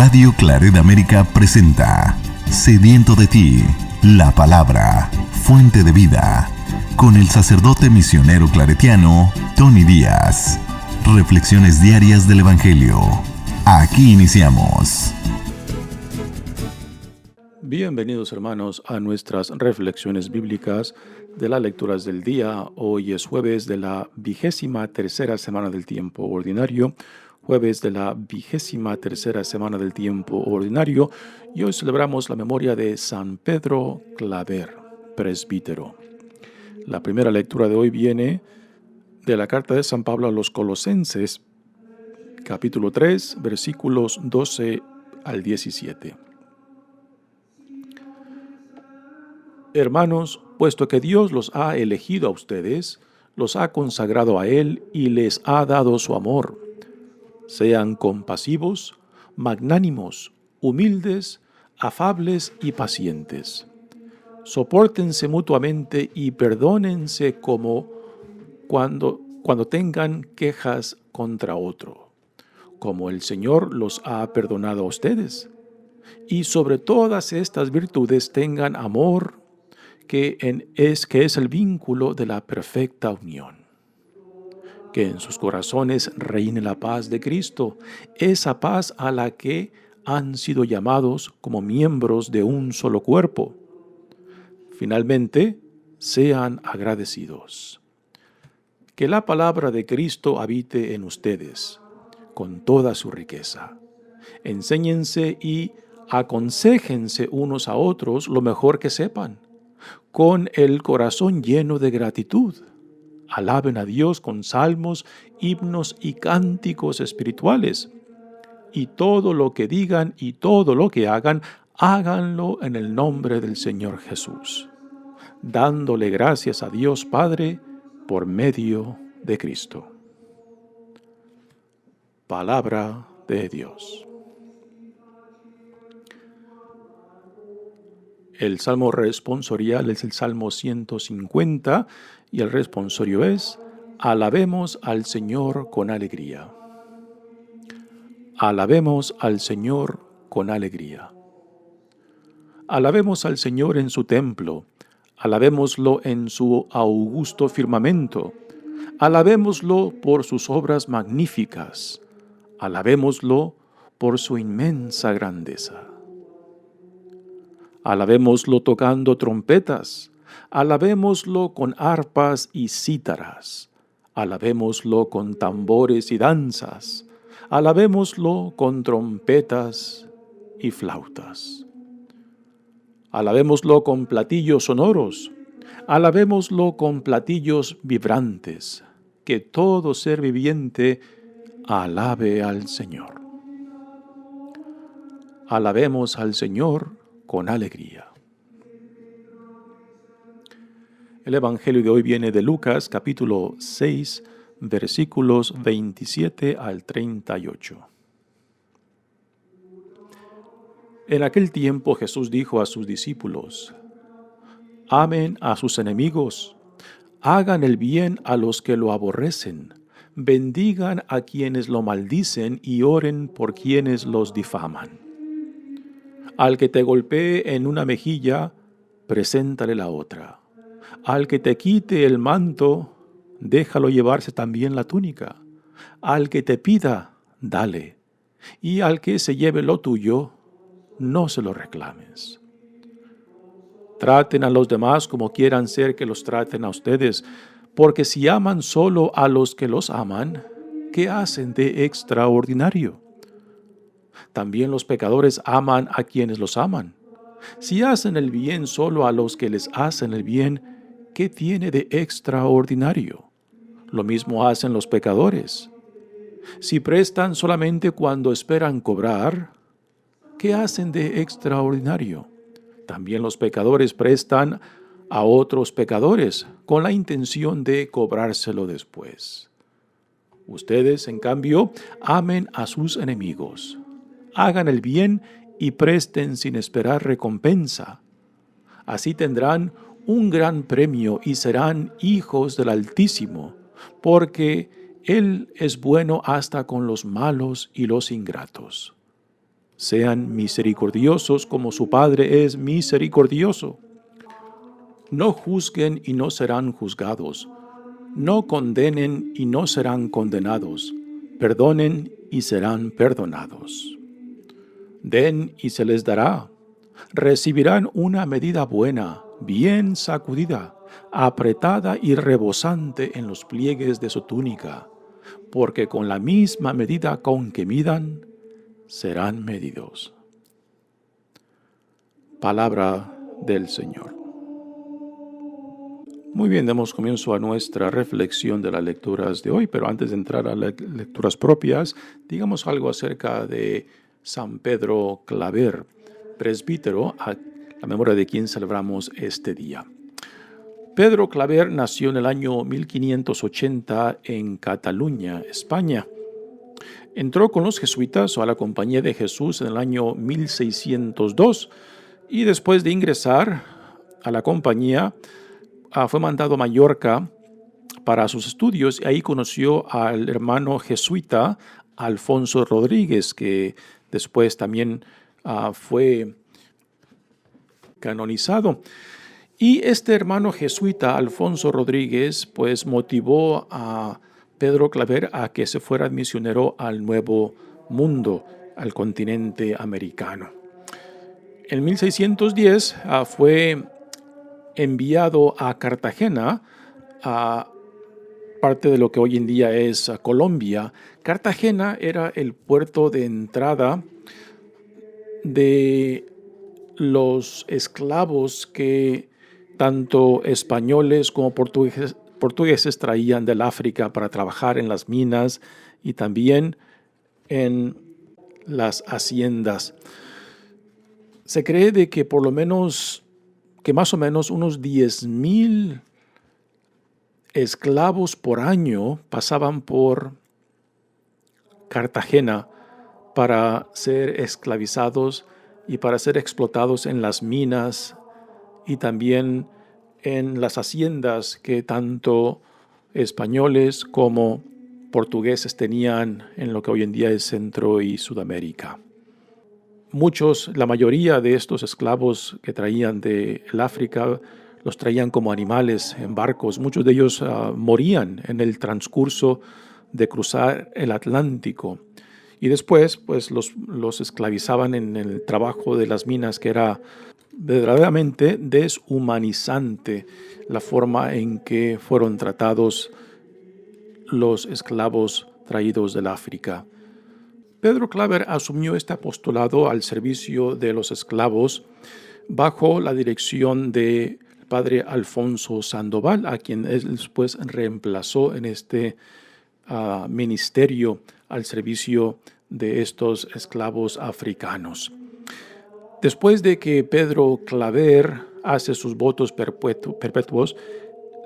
Radio Claret América presenta Sediento de ti, la palabra, fuente de vida, con el sacerdote misionero claretiano Tony Díaz. Reflexiones diarias del Evangelio. Aquí iniciamos. Bienvenidos, hermanos, a nuestras reflexiones bíblicas de las lecturas del día. Hoy es jueves de la 23ª semana del tiempo ordinario. Jueves de la 23ª semana del tiempo ordinario. Y hoy celebramos la memoria de San Pedro Claver, presbítero. La primera lectura de hoy viene de la carta de San Pablo a los Colosenses, capítulo 3, versículos 12 al 17. Hermanos, puesto que Dios los ha elegido a ustedes, los ha consagrado a Él y les ha dado su amor. Sean compasivos, magnánimos, humildes, afables y pacientes. Sopórtense mutuamente y perdónense como cuando tengan quejas contra otro, como el Señor los ha perdonado a ustedes. Y sobre todas estas virtudes tengan amor, que es el vínculo de la perfecta unión. Que en sus corazones reine la paz de Cristo, esa paz a la que han sido llamados como miembros de un solo cuerpo. Finalmente, sean agradecidos. Que la palabra de Cristo habite en ustedes, con toda su riqueza. Enséñense y aconséjense unos a otros lo mejor que sepan, con el corazón lleno de gratitud. Alaben a Dios con salmos, himnos y cánticos espirituales. Y todo lo que digan y todo lo que hagan, háganlo en el nombre del Señor Jesús, dándole gracias a Dios Padre por medio de Cristo. Palabra de Dios. El salmo responsorial es el Salmo 150 y el responsorio es: alabemos al Señor con alegría. Alabemos al Señor con alegría. Alabemos al Señor en su templo, alabémoslo en su augusto firmamento, alabémoslo por sus obras magníficas, alabémoslo por su inmensa grandeza. Alabémoslo tocando trompetas, alabémoslo con arpas y cítaras, alabémoslo con tambores y danzas, alabémoslo con trompetas y flautas. Alabémoslo con platillos sonoros, alabémoslo con platillos vibrantes, que todo ser viviente alabe al Señor. Alabemos al Señor con alegría. El Evangelio de hoy viene de Lucas, capítulo 6, versículos 27 al 38. En aquel tiempo Jesús dijo a sus discípulos: amen a sus enemigos, hagan el bien a los que lo aborrecen, bendigan a quienes lo maldicen y oren por quienes los difaman. Al que te golpee en una mejilla, preséntale la otra. Al que te quite el manto, déjalo llevarse también la túnica. Al que te pida, dale. Y al que se lleve lo tuyo, no se lo reclames. Traten a los demás como quieran ser que los traten a ustedes, porque si aman solo a los que los aman, ¿qué hacen de extraordinario? También los pecadores aman a quienes los aman. Si hacen el bien solo a los que les hacen el bien, ¿qué tiene de extraordinario? Lo mismo hacen los pecadores. Si prestan solamente cuando esperan cobrar, ¿qué hacen de extraordinario? También los pecadores prestan a otros pecadores con la intención de cobrárselo después. Ustedes, en cambio, amen a sus enemigos. Hagan el bien y presten sin esperar recompensa. Así tendrán un gran premio y serán hijos del Altísimo, porque Él es bueno hasta con los malos y los ingratos. Sean misericordiosos como su Padre es misericordioso. No juzguen y no serán juzgados. No condenen y no serán condenados. Perdonen y serán perdonados. Den y se les dará. Recibirán una medida buena, bien sacudida, apretada y rebosante en los pliegues de su túnica, porque con la misma medida con que midan, serán medidos. Palabra del Señor. Muy bien, damos comienzo a nuestra reflexión de las lecturas de hoy, pero antes de entrar a las lecturas propias, digamos algo acerca de San Pedro Claver, presbítero, a la memoria de quien celebramos este día. Pedro Claver nació en el año 1580 en Cataluña, España. Entró con los jesuitas o a la Compañía de Jesús en el año 1602 y después de ingresar a la compañía fue mandado a Mallorca para sus estudios y ahí conoció al hermano jesuita Alfonso Rodríguez, que después también fue canonizado. Y este hermano jesuita Alfonso Rodríguez pues motivó a Pedro Claver a que se fuera misionero al Nuevo Mundo, al continente americano. En 1610 fue enviado a Cartagena, a parte de lo que hoy en día es Colombia. Cartagena era el puerto de entrada de los esclavos que tanto españoles como portugueses traían del África para trabajar en las minas y también en las haciendas. Se cree de que más o menos unos 10,000 esclavos por año pasaban por Cartagena para ser esclavizados y para ser explotados en las minas y también en las haciendas que tanto españoles como portugueses tenían en lo que hoy en día es Centro y Sudamérica. La mayoría de estos esclavos que traían del África los traían como animales en barcos. Muchos de ellos morían en el transcurso de cruzar el Atlántico. Y después pues los esclavizaban en el trabajo de las minas, que era verdaderamente deshumanizante la forma en que fueron tratados los esclavos traídos del África. Pedro Claver asumió este apostolado al servicio de los esclavos bajo la dirección del padre Alfonso Sandoval, a quien él después reemplazó en este ministerio al servicio de estos esclavos africanos. Después de que Pedro Claver hace sus votos perpetuos,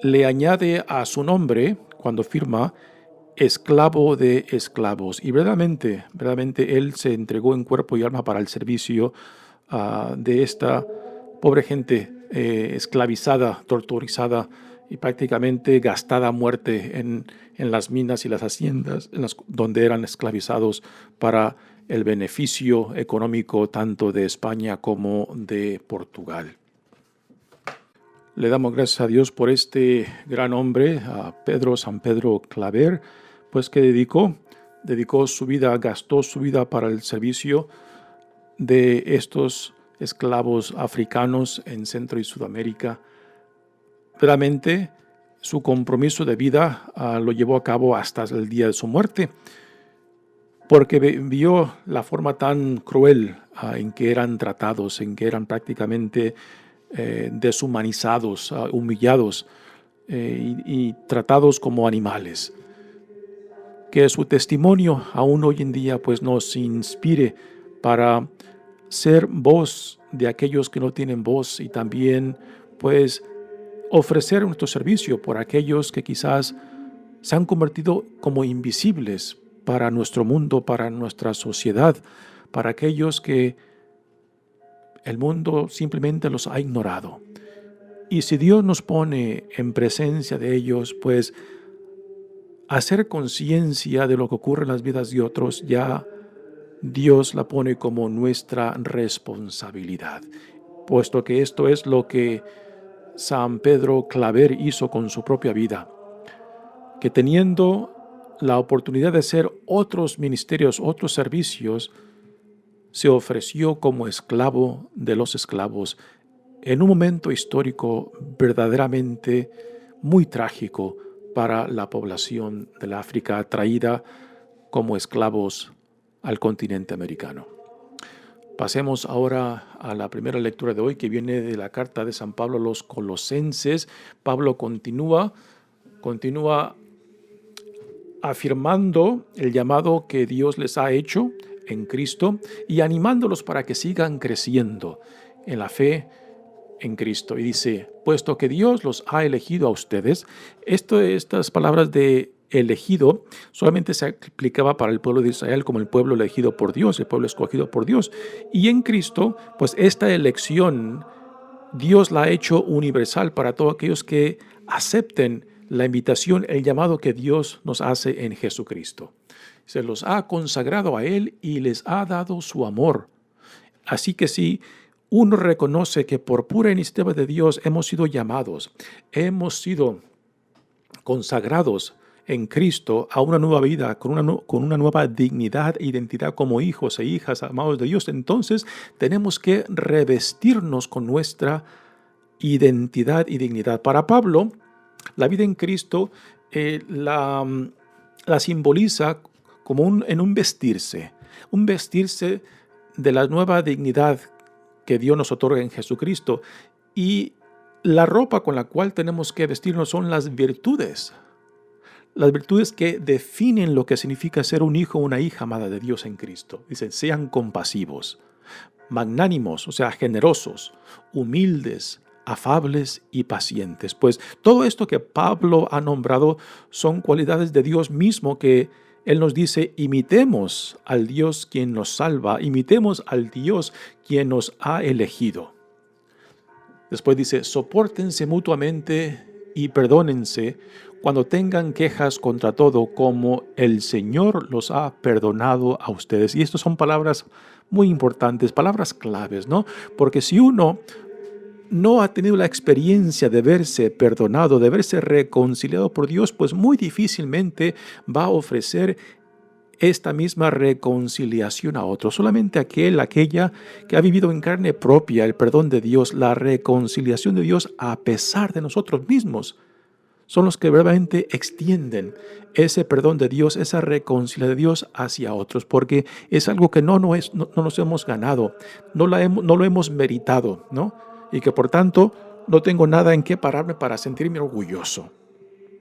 le añade a su nombre, cuando firma, esclavo de esclavos. Y verdaderamente él se entregó en cuerpo y alma para el servicio de esta pobre gente esclavizada, torturizada y prácticamente gastada a muerte en las minas y las haciendas donde eran esclavizados para el beneficio económico tanto de España como de Portugal. Le damos gracias a Dios por este gran hombre, a San Pedro Claver, pues que dedicó su vida, gastó su vida para el servicio de estos esclavos africanos en Centro y Sudamérica. Realmente su compromiso de vida lo llevó a cabo hasta el día de su muerte, porque vio la forma tan cruel en que eran tratados, en que eran prácticamente deshumanizados, humillados y tratados como animales. Que su testimonio aún hoy en día pues nos inspire para ser voz de aquellos que no tienen voz y también pues ofrecer nuestro servicio por aquellos que quizás se han convertido como invisibles para nuestro mundo, para nuestra sociedad, para aquellos que el mundo simplemente los ha ignorado. Y si Dios nos pone en presencia de ellos, pues hacer conciencia de lo que ocurre en las vidas de otros ya Dios la pone como nuestra responsabilidad, puesto que esto es lo que San Pedro Claver hizo con su propia vida, que teniendo la oportunidad de hacer otros ministerios, otros servicios, se ofreció como esclavo de los esclavos en un momento histórico verdaderamente muy trágico para la población del África traída como esclavos al continente americano. Pasemos ahora a la primera lectura de hoy, que viene de la carta de San Pablo a los Colosenses. Pablo continúa afirmando el llamado que Dios les ha hecho en Cristo y animándolos para que sigan creciendo en la fe en Cristo. Y dice, puesto que Dios los ha elegido a ustedes, estas palabras de elegido solamente se aplicaba para el pueblo de Israel como el pueblo elegido por Dios, el pueblo escogido por Dios. Y en Cristo, pues esta elección Dios la ha hecho universal para todos aquellos que acepten la invitación, el llamado que Dios nos hace en Jesucristo. Se los ha consagrado a Él y les ha dado su amor. Así que si uno reconoce que por pura iniciativa de Dios hemos sido llamados, hemos sido consagrados en Cristo a una nueva vida, con una nueva dignidad e identidad como hijos e hijas amados de Dios, entonces tenemos que revestirnos con nuestra identidad y dignidad. Para Pablo, la vida en Cristo la simboliza como en un vestirse de la nueva dignidad que Dios nos otorga en Jesucristo. Y la ropa con la cual tenemos que vestirnos son las virtudes que definen lo que significa ser un hijo o una hija amada de Dios en Cristo. Dicen, sean compasivos, magnánimos, o sea, generosos, humildes, afables y pacientes. Pues todo esto que Pablo ha nombrado son cualidades de Dios mismo que Él nos dice, imitemos al Dios quien nos salva, imitemos al Dios quien nos ha elegido. Después dice, sopórtense mutuamente y perdónense cuando tengan quejas contra todo, como el Señor los ha perdonado a ustedes. Y estas son palabras muy importantes, palabras claves, ¿no? Porque si uno no ha tenido la experiencia de verse perdonado, de verse reconciliado por Dios, pues muy difícilmente va a ofrecer esta misma reconciliación a otros. Solamente aquella que ha vivido en carne propia el perdón de Dios, la reconciliación de Dios a pesar de nosotros mismos, son los que verdaderamente extienden ese perdón de Dios, esa reconciliación de Dios hacia otros, porque es algo que no nos hemos ganado, no lo hemos meritado, ¿no? Y que por tanto no tengo nada en qué pararme para sentirme orgulloso.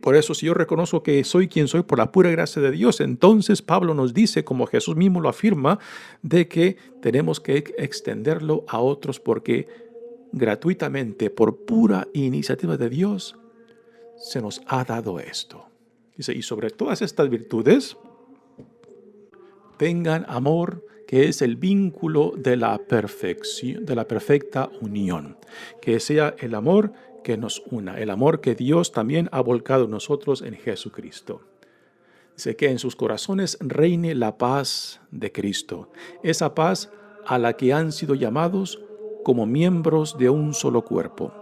Por eso, si yo reconozco que soy quien soy por la pura gracia de Dios, entonces Pablo nos dice, como Jesús mismo lo afirma, de que tenemos que extenderlo a otros porque gratuitamente, por pura iniciativa de Dios, se nos ha dado esto. Dice, y sobre todas estas virtudes, tengan amor, que es el vínculo de la perfección, de la perfecta unión. Que sea el amor que nos una, el amor que Dios también ha volcado en nosotros en Jesucristo. Dice que en sus corazones reine la paz de Cristo, esa paz a la que han sido llamados como miembros de un solo cuerpo.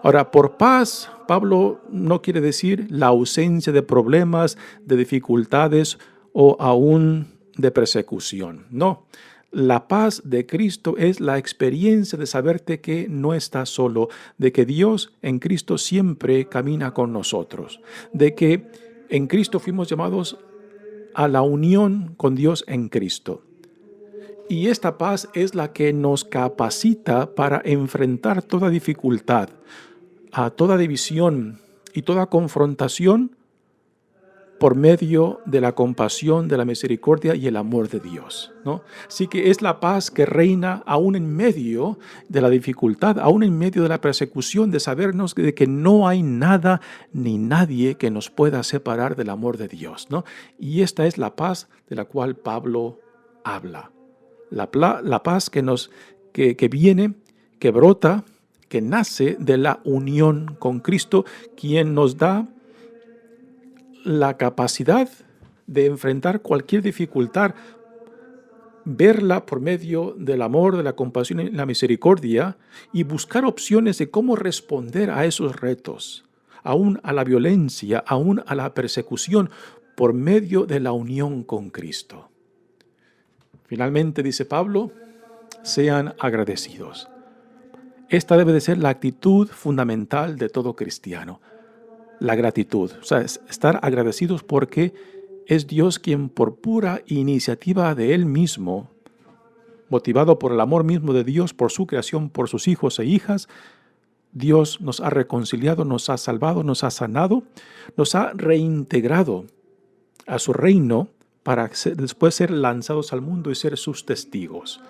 Ahora, por paz, Pablo no quiere decir la ausencia de problemas, de dificultades o aún de persecución. No, la paz de Cristo es la experiencia de saberte que no estás solo, de que Dios en Cristo siempre camina con nosotros, de que en Cristo fuimos llamados a la unión con Dios en Cristo. Y esta paz es la que nos capacita para enfrentar toda dificultad, a toda división y toda confrontación por medio de la compasión, de la misericordia y el amor de Dios, ¿no? Así que es la paz que reina aún en medio de la dificultad, aún en medio de la persecución, de sabernos de que no hay nada ni nadie que nos pueda separar del amor de Dios, ¿no? Y esta es la paz de la cual Pablo habla. La paz que viene, que brota, que nace de la unión con Cristo, quien nos da la capacidad de enfrentar cualquier dificultad verla por medio del amor, de la compasión y la misericordia, y buscar opciones de cómo responder a esos retos, aún a la violencia, aún a la persecución, por medio de la unión con Cristo. Finalmente, dice Pablo, sean agradecidos. Esta debe de ser la actitud fundamental de todo cristiano, la gratitud. O sea, estar agradecidos porque es Dios quien por pura iniciativa de Él mismo, motivado por el amor mismo de Dios, por su creación, por sus hijos e hijas, Dios nos ha reconciliado, nos ha salvado, nos ha sanado, nos ha reintegrado a su reino para después ser lanzados al mundo y ser sus testigos,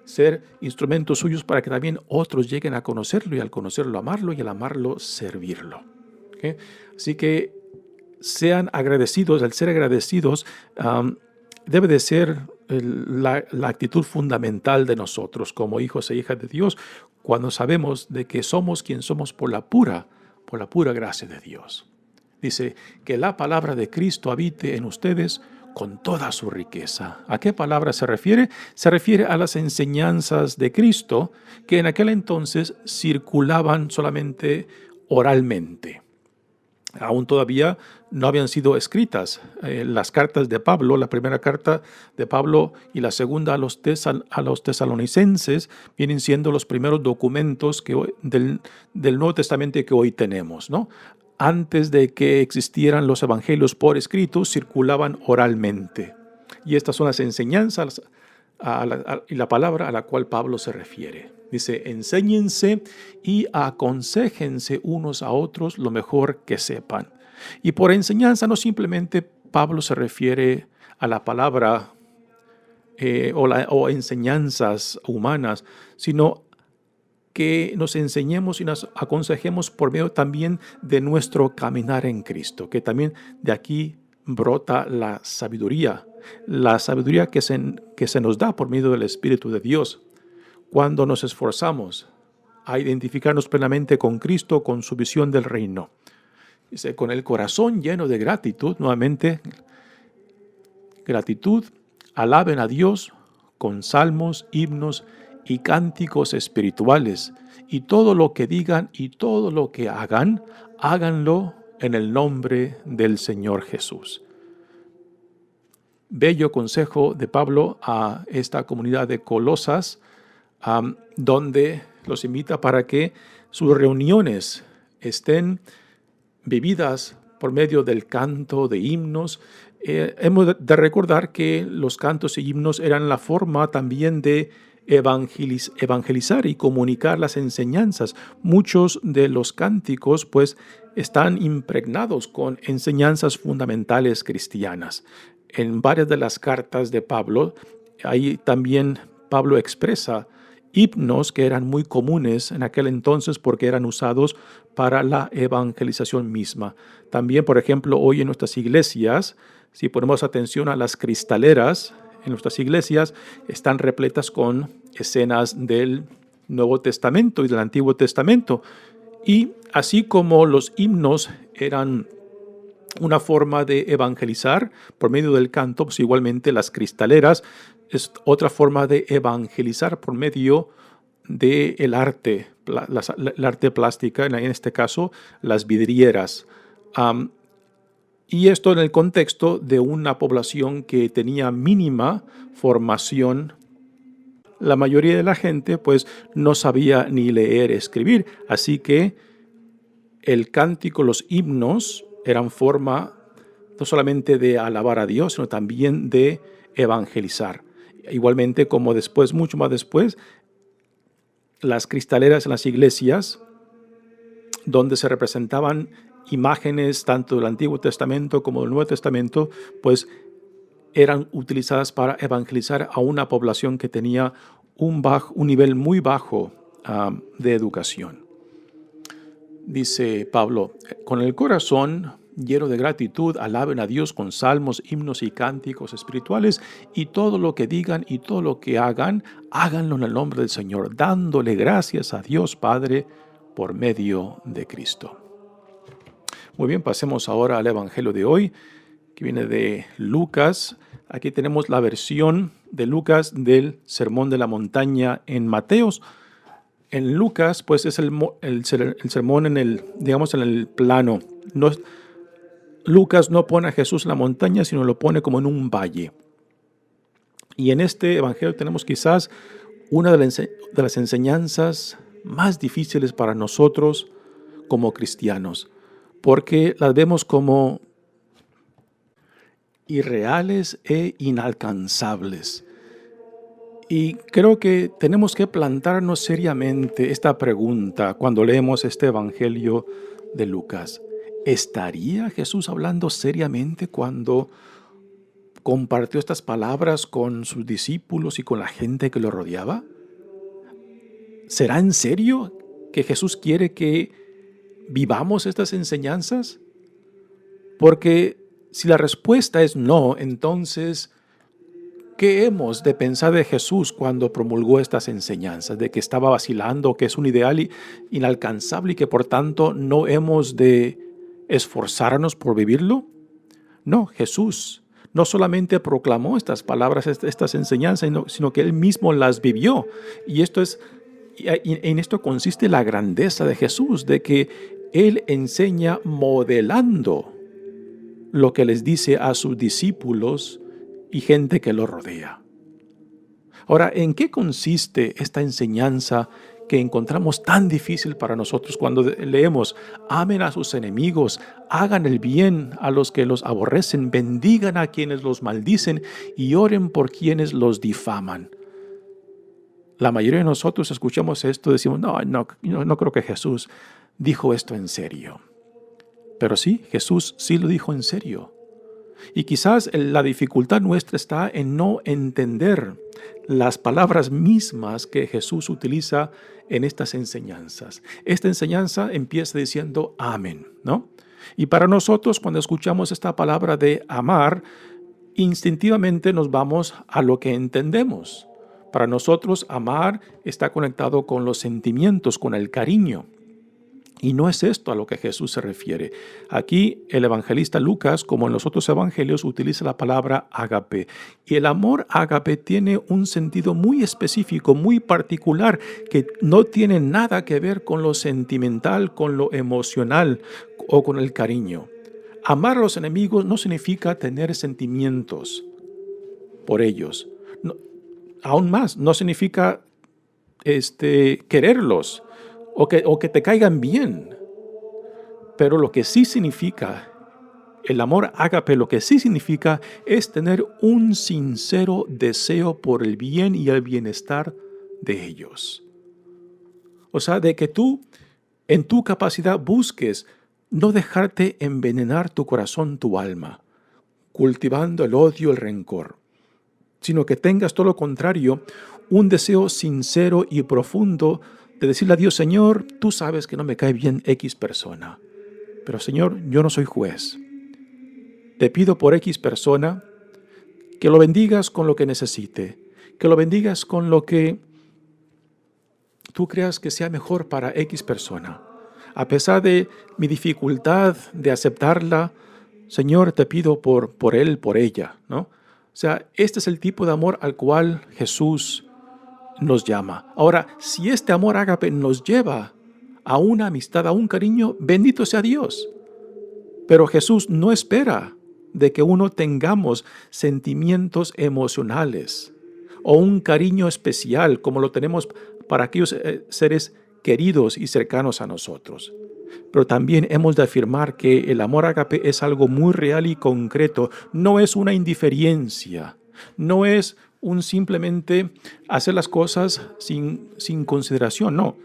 ser instrumentos suyos para que también otros lleguen a conocerlo y al conocerlo amarlo y al amarlo servirlo. ¿Okay? Así que sean agradecidos. El ser agradecidos debe de ser la actitud fundamental de nosotros como hijos e hijas de Dios cuando sabemos de que somos quien somos por la pura gracia de Dios. Dice que la palabra de Cristo habite en ustedes con toda su riqueza. ¿A qué palabra se refiere? Se refiere a las enseñanzas de Cristo que en aquel entonces circulaban solamente oralmente. Aún todavía no habían sido escritas. Las cartas de Pablo, la primera carta de Pablo y la segunda a los tesalonicenses, vienen siendo los primeros documentos del Nuevo Testamento que hoy tenemos, ¿no? Antes de que existieran los evangelios por escrito, circulaban oralmente. Y estas son las enseñanzas y la palabra a la cual Pablo se refiere. Dice, enséñense y aconséjense unos a otros lo mejor que sepan. Y por enseñanza no simplemente Pablo se refiere a la palabra o enseñanzas humanas, sino que nos enseñemos y nos aconsejemos por medio también de nuestro caminar en Cristo, que también de aquí brota la sabiduría que se nos da por medio del Espíritu de Dios, cuando nos esforzamos a identificarnos plenamente con Cristo, con su visión del reino. Dice, con el corazón lleno de gratitud, nuevamente, gratitud, alaben a Dios con salmos, himnos y cánticos espirituales, y todo lo que digan y todo lo que hagan, háganlo en el nombre del Señor Jesús. Bello consejo de Pablo a esta comunidad de Colosas, donde los invita para que sus reuniones estén vividas por medio del canto de himnos. Hemos de recordar que los cantos y himnos eran la forma también de evangelizar y comunicar las enseñanzas. Muchos de los cánticos pues están impregnados con enseñanzas fundamentales cristianas. En varias de las cartas de Pablo, ahí también Pablo expresa himnos que eran muy comunes en aquel entonces porque eran usados para la evangelización misma. También, por ejemplo, hoy en nuestras iglesias, si ponemos atención a las cristaleras, en nuestras iglesias están repletas con escenas del Nuevo Testamento y del Antiguo Testamento. Y así como los himnos eran una forma de evangelizar por medio del canto, pues igualmente las cristaleras es otra forma de evangelizar por medio del arte, el arte plástica, en este caso las vidrieras. Y esto en el contexto de una población que tenía mínima formación. La mayoría de la gente pues no sabía ni leer, escribir, así que el cántico, los himnos eran forma no solamente de alabar a Dios, sino también de evangelizar. Igualmente como después, mucho más después, las cristaleras en las iglesias, donde se representaban imágenes tanto del Antiguo Testamento como del Nuevo Testamento, pues eran utilizadas para evangelizar a una población que tenía un nivel muy bajo de educación. Dice Pablo, con el corazón lleno de gratitud, alaben a Dios con salmos, himnos y cánticos espirituales, y todo lo que digan y todo lo que hagan, háganlo en el nombre del Señor, dándole gracias a Dios Padre por medio de Cristo. Muy bien, pasemos ahora al Evangelio de hoy, que viene de Lucas, Aquí tenemos la versión de Lucas del Sermón de la Montaña en Mateos. En Lucas, pues es el sermón en el plano. Lucas no pone a Jesús en la montaña, sino lo pone como en un valle. Y en este evangelio tenemos quizás una de las enseñanzas más difíciles para nosotros como cristianos, porque las vemos como irreales e inalcanzables. Y creo que tenemos que plantarnos seriamente esta pregunta cuando leemos este evangelio de Lucas. ¿Estaría Jesús hablando seriamente cuando compartió estas palabras con sus discípulos y con la gente que lo rodeaba? ¿Será en serio que Jesús quiere que vivamos estas enseñanzas? Porque si la respuesta es no, entonces, ¿qué hemos de pensar de Jesús cuando promulgó estas enseñanzas? ¿De que estaba vacilando, que es un ideal inalcanzable y que por tanto no hemos de esforzarnos por vivirlo? No, Jesús no solamente proclamó estas palabras, estas enseñanzas, sino que Él mismo las vivió. Y en esto consiste la grandeza de Jesús, de que Él enseña modelando lo que les dice a sus discípulos y gente que lo rodea. Ahora, ¿en qué consiste esta enseñanza que encontramos tan difícil para nosotros cuando leemos: amen a sus enemigos, hagan el bien a los que los aborrecen, bendigan a quienes los maldicen y oren por quienes los difaman? La mayoría de nosotros escuchamos esto y decimos: no creo que Jesús dijo esto en serio. Pero sí, Jesús sí lo dijo en serio. Y quizás la dificultad nuestra está en no entender las palabras mismas que Jesús utiliza en estas enseñanzas. Esta enseñanza empieza diciendo amén, ¿no? Y para nosotros, cuando escuchamos esta palabra de amar, instintivamente nos vamos a lo que entendemos. Para nosotros, amar está conectado con los sentimientos, con el cariño. Y no es esto a lo que Jesús se refiere. Aquí el evangelista Lucas, como en los otros evangelios, utiliza la palabra ágape. Y el amor ágape tiene un sentido muy específico, muy particular, que no tiene nada que ver con lo sentimental, con lo emocional o con el cariño. Amar a los enemigos no significa tener sentimientos por ellos. No, aún más, no significa quererlos o que te caigan bien. Pero lo que sí significa, el amor ágape, lo que sí significa es tener un sincero deseo por el bien y el bienestar de ellos. O sea, de que tú, en tu capacidad, busques no dejarte envenenar tu corazón, tu alma, cultivando el odio, el rencor, sino que tengas todo lo contrario, un deseo sincero y profundo de decirle a Dios: Señor, tú sabes que no me cae bien X persona, pero Señor, yo no soy juez. Te pido por X persona que lo bendigas con lo que necesite, que lo bendigas con lo que tú creas que sea mejor para X persona. A pesar de mi dificultad de aceptarla, Señor, te pido por él, por ella, ¿no? O sea, este es el tipo de amor al cual Jesús nos llama. Ahora, si este amor ágape nos lleva a una amistad, a un cariño, bendito sea Dios. Pero Jesús no espera de que uno tengamos sentimientos emocionales o un cariño especial como lo tenemos para aquellos seres queridos y cercanos a nosotros. Pero también hemos de afirmar que el amor ágape es algo muy real y concreto. No es una indiferencia, no es un simplemente hacer las cosas sin consideración, no.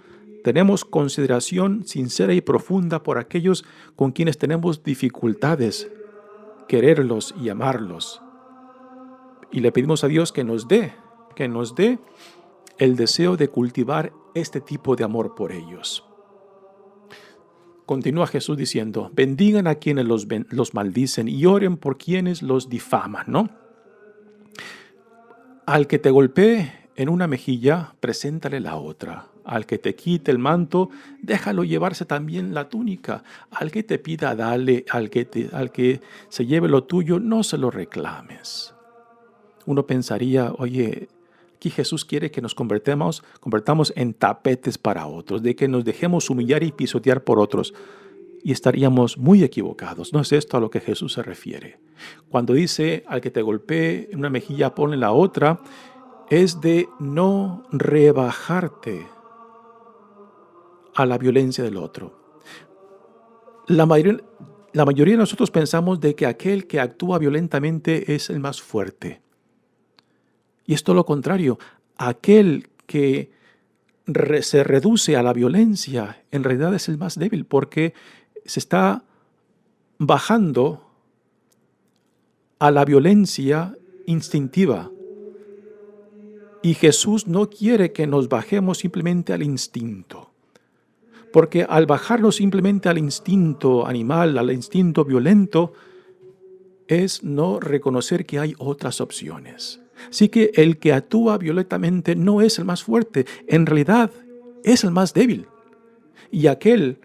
Tenemos consideración sincera y profunda por aquellos con quienes tenemos dificultades, quererlos y amarlos. Y le pedimos a Dios que nos dé el deseo de cultivar este tipo de amor por ellos. Continúa Jesús diciendo: bendigan a quienes los maldicen y oren por quienes los difaman, ¿no? Al que te golpee en una mejilla, preséntale la otra. Al que te quite el manto, déjalo llevarse también la túnica. Al que te pida, dale. Al que se lleve lo tuyo, no se lo reclames. uno pensaría, oye, aquí Jesús quiere que nos convertamos en tapetes para otros, de que nos dejemos humillar y pisotear por otros. Y estaríamos muy equivocados. No es esto a lo que Jesús se refiere. Cuando dice al que te golpee en una mejilla, ponle la otra, es de no rebajarte a la violencia del otro. La mayoría de nosotros pensamos de que aquel que actúa violentamente es el más fuerte. Y es todo lo contrario. Aquel que se reduce a la violencia en realidad es el más débil, porque se está bajando a la violencia instintiva. Y Jesús no quiere que nos bajemos simplemente al instinto. Porque al bajarnos simplemente al instinto animal, al instinto violento, es no reconocer que hay otras opciones. Así que el que actúa violentamente no es el más fuerte, en realidad es el más débil. Y aquel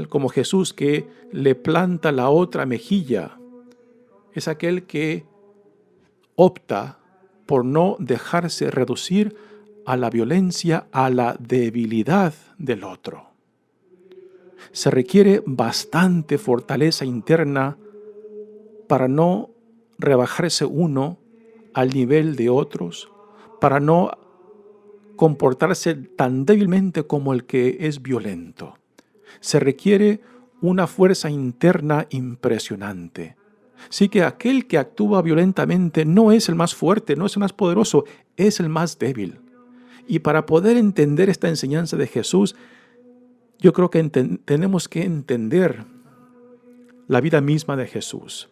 como Jesús que le planta la otra mejilla, es aquel que opta por no dejarse reducir a la violencia, a la debilidad del otro. Se requiere bastante fortaleza interna para no rebajarse uno al nivel de otros, para no comportarse tan débilmente como el que es violento. Se requiere una fuerza interna impresionante. Así que aquel que actúa violentamente no es el más fuerte, no es el más poderoso, es el más débil. Y para poder entender esta enseñanza de Jesús, yo creo que tenemos que entender la vida misma de Jesús.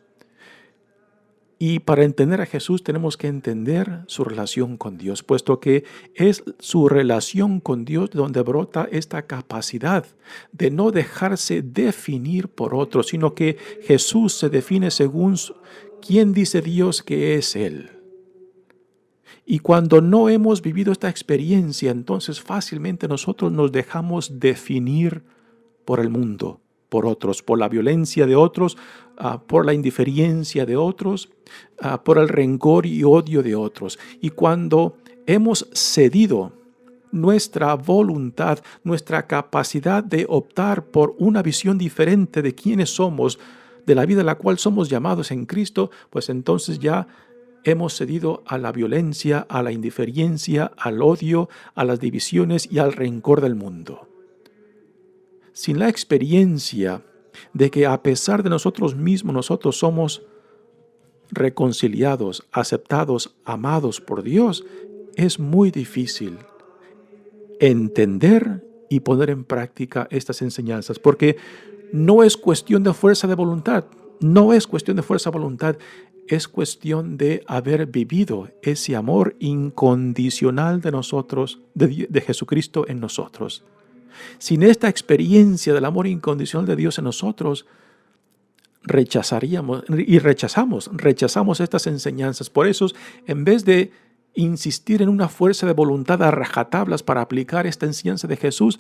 Y para entender a Jesús tenemos que entender su relación con Dios, puesto que es su relación con Dios donde brota esta capacidad de no dejarse definir por otros, sino que Jesús se define según quién dice Dios que es Él. Y cuando no hemos vivido esta experiencia, entonces fácilmente nosotros nos dejamos definir por el mundo, por otros, por la violencia de otros, por la indiferencia de otros, por el rencor y odio de otros. Y cuando hemos cedido nuestra voluntad, nuestra capacidad de optar por una visión diferente de quiénes somos, de la vida a la cual somos llamados en Cristo, pues entonces ya hemos cedido a la violencia, a la indiferencia, al odio, a las divisiones y al rencor del mundo. Sin la experiencia de que a pesar de nosotros mismos, nosotros somos reconciliados, aceptados, amados por Dios, es muy difícil entender y poner en práctica estas enseñanzas, porque no es cuestión de fuerza de voluntad, es cuestión de haber vivido ese amor incondicional de nosotros, de Jesucristo en nosotros. Sin esta experiencia del amor incondicional de Dios en nosotros, rechazamos estas enseñanzas. Por eso, en vez de insistir en una fuerza de voluntad a rajatablas para aplicar esta enseñanza de Jesús,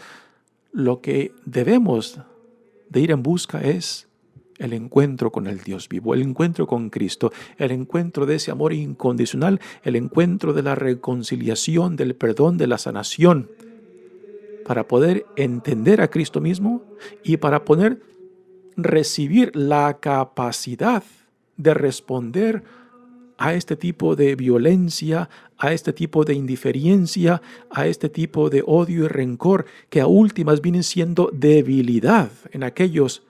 lo que debemos de ir en busca es el encuentro con el Dios vivo, el encuentro con Cristo, el encuentro de ese amor incondicional, el encuentro de la reconciliación, del perdón, de la sanación, para poder entender a Cristo mismo y para poder recibir la capacidad de responder a este tipo de violencia, a este tipo de indiferencia, a este tipo de odio y rencor que a últimas vienen siendo debilidad en aquellos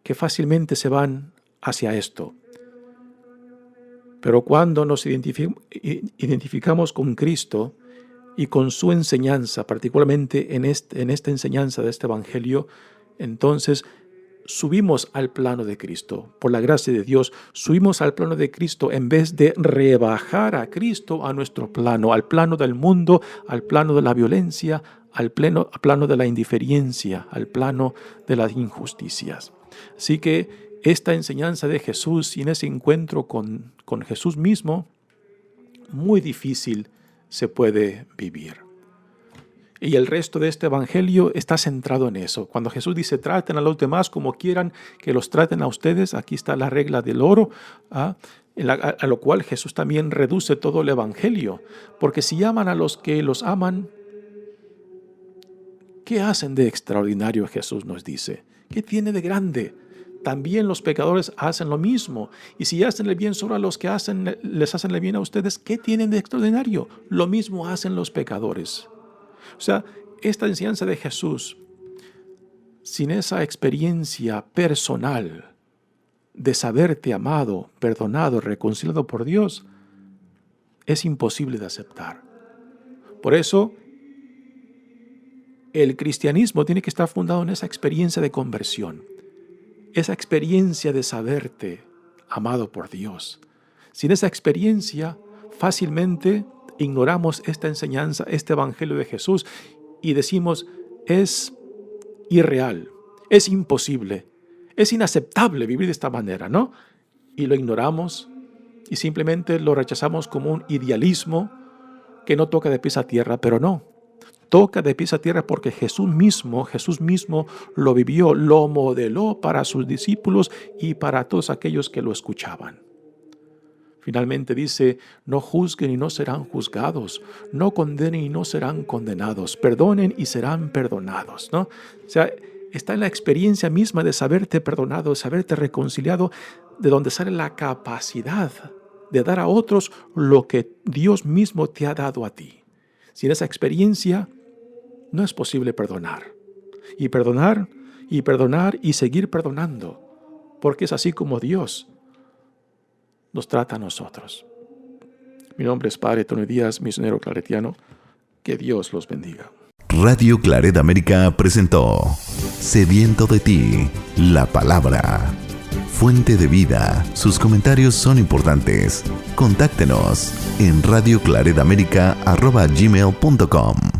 que fácilmente se van hacia esto. Pero cuando nos identificamos con Cristo y con su enseñanza, particularmente en esta enseñanza de este Evangelio, entonces subimos al plano de Cristo. Por la gracia de Dios, subimos al plano de Cristo en vez de rebajar a Cristo a nuestro plano, al plano del mundo, al plano de la violencia, al plano de la indiferencia, al plano de las injusticias. Así que esta enseñanza de Jesús y en ese encuentro con Jesús mismo, muy difícil se puede vivir. Y el resto de este evangelio está centrado en eso. Cuando Jesús dice, traten a los demás como quieran que los traten a ustedes, aquí está la regla del oro, a lo cual Jesús también reduce todo el evangelio. Porque si aman a los que los aman, ¿qué hacen de extraordinario? Jesús nos dice. ¿Qué tiene de grande? También los pecadores hacen lo mismo. Y si hacen el bien solo a los que les hacen el bien a ustedes, ¿qué tienen de extraordinario? Lo mismo hacen los pecadores. O sea, esta enseñanza de Jesús, sin esa experiencia personal de saberte amado, perdonado, reconciliado por Dios, es imposible de aceptar. Por eso, el cristianismo tiene que estar fundado en esa experiencia de conversión, esa experiencia de saberte amado por Dios. Sin esa experiencia, fácilmente ignoramos esta enseñanza, este evangelio de Jesús y decimos, es irreal, es imposible, es inaceptable vivir de esta manera, ¿no? Y lo ignoramos y simplemente lo rechazamos como un idealismo que no toca de pies a tierra, pero no. Toca de pies a tierra porque Jesús mismo lo vivió, lo modeló para sus discípulos y para todos aquellos que lo escuchaban. Finalmente dice, no juzguen y no serán juzgados, no condenen y no serán condenados, perdonen y serán perdonados, ¿no? O sea, está en la experiencia misma de saberte perdonado, de saberte reconciliado, de donde sale la capacidad de dar a otros lo que Dios mismo te ha dado a ti. Sin esa experiencia, no es posible perdonar. Y perdonar, y perdonar, y seguir perdonando. Porque es así como Dios nos trata a nosotros. Mi nombre es Padre Tony Díaz, misionero claretiano. Que Dios los bendiga. Radio Claret América presentó Sediento de ti, la palabra. Fuente de vida. Sus comentarios son importantes. Contáctenos en radioclaretamerica@gmail.com.